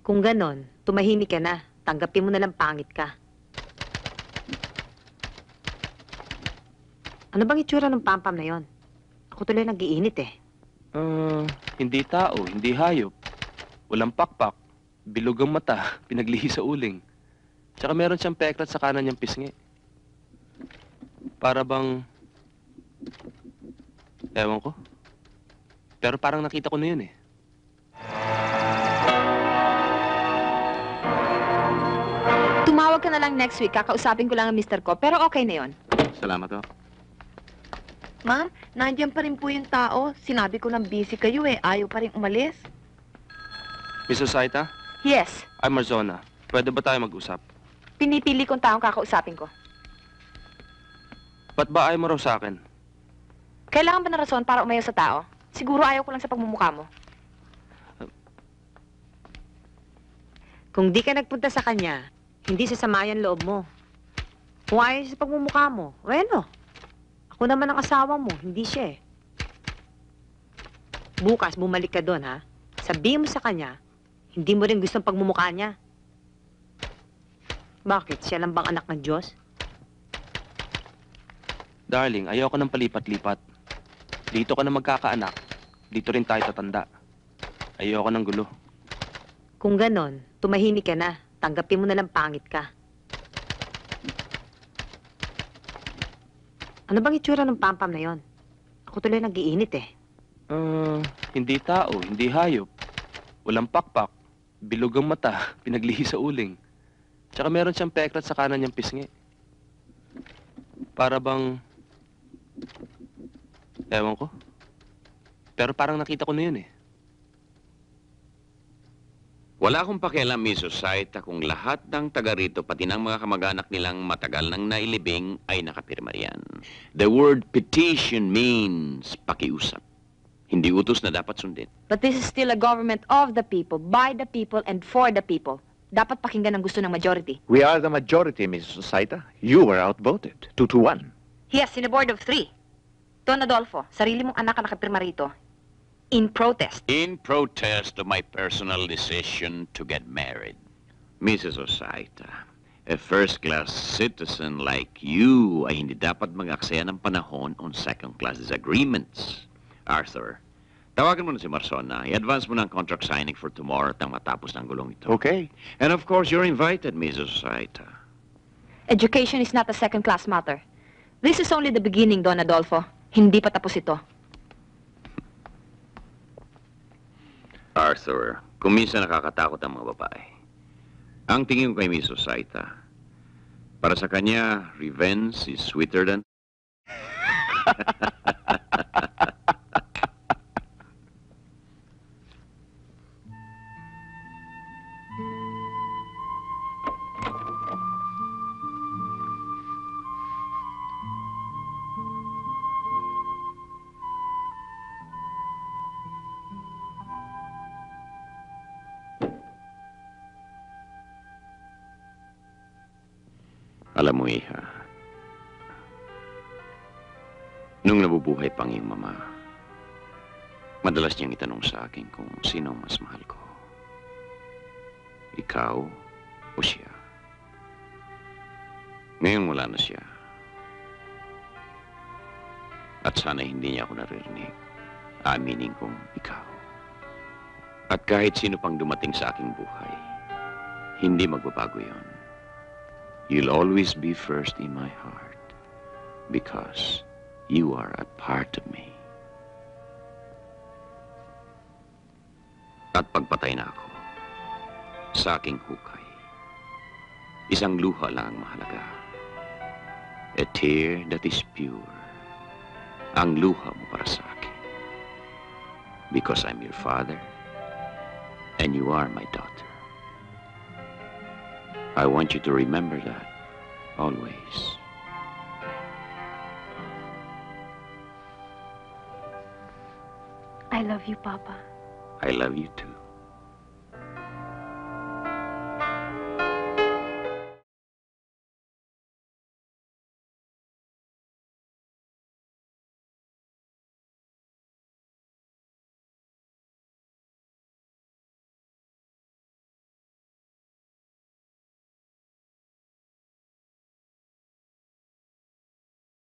Kung ganon, tumahimik ka na. Tanggapin mo na lang pangit ka. Ano bang itsura ng pampam na yon? Ako tuloy nag-iinit eh. Hindi tao, hindi hayop. Walang pakpak, bilog ang mata, pinaglihi sa uling. Tsaka meron siyang peklat sa kanan niyang pisngi. Para bang... Ewan ko. Pero parang nakita ko na yun eh. Tumawag ka na lang next week. Kakausapin ko lang ang mister ko. Pero okay na yon. Salamat ho. Ma'am, nandiyan pa rin po yung tao. Sinabi ko nang busy kayo eh. Ayaw pa rin umalis. Miss Osaita, Yes. I'm Marzona. Pwede ba tayo mag-usap? Pinipili kong taong kakausapin ko. Ba't ba ayaw mo raw sa akin? Kailangan ba ng rason para umayaw sa tao? Siguro ayaw ko lang sa pagmumukha mo. Kung di ka nagpunta sa kanya, hindi sasamayan loob mo. Kung ayaw siya sa pagmumukha mo, bueno. Ako naman ang asawa mo, hindi siya eh. Bukas, bumalik ka doon, ha? Sabihin mo sa kanya, hindi mo rin gusto ang pagmumukha niya. Bakit? Siya lang bang anak ng Diyos? Darling, ayaw ko ng palipat-lipat. Dito ka na magkakaanak. Dito rin tayo tatanda. Ayoko ng gulo. Kung ganon, tumahimik ka na. Tanggapin mo na lang pangit ka. Ano bang itsura ng pampam na yon? Ako tuloy nag-iinit eh. Hindi tao, hindi hayop. Walang pakpak, bilog ang mata, pinaglihi sa uling. Tsaka meron siyang peklat sa kanan niyang pisngi. Para bang... Ewan ko. Pero parang nakita ko na yun eh. Wala akong pakialam, Miss Osaita, kung lahat ng taga rito, pati ng mga kamag-anak nilang matagal nang nailibing, ay nakapirma riyan. The word petition means pakiusap. Hindi utos na dapat sundin. But this is still a government of the people, by the people, and for the people. Dapat pakinggan ang gusto ng majority. We are the majority, Mrs. Osaita. You were outvoted, 2-1. Yes, in a board of 3. Don Adolfo, sarili mong anak ang nakapirma rito. In protest. In protest of my personal decision to get married. Mrs. Osaita, a first-class citizen like you ay hindi dapat mag-aksaya ng panahon on second-class disagreements. Arthur, tawagan mo na si Marzona. I-advance mo na ang contract signing for tomorrow at nang matapos ng gulong ito. Okay. And of course, you're invited, Mrs. Osaita. Education is not a second-class matter. This is only the beginning, Don Adolfo. Hindi pa tapos ito. Arthur, kung minsan nakakatakot ang mga babae. Ang tingin ko kay Miss Osaita, para sa kanya, revenge is sweeter than... Alam mo, Iha, nung nabubuhay pang iyong mama, madalas niyang itanong sa akin kung sino ang mas mahal ko. Ikaw o siya. Ngayon wala na siya. At sana hindi niya ako naririnig. Aminin kong ikaw. At kahit sino pang dumating sa aking buhay, hindi magbabago yon. You'll always be first in my heart because you are a part of me. At pagpatay na ako sa aking hukay, isang luha lang ang mahalaga. A tear that is pure. Ang luha mo para sa akin. Because I'm your father and you are my daughter. I want you to remember that, always. I love you, Papa. I love you too.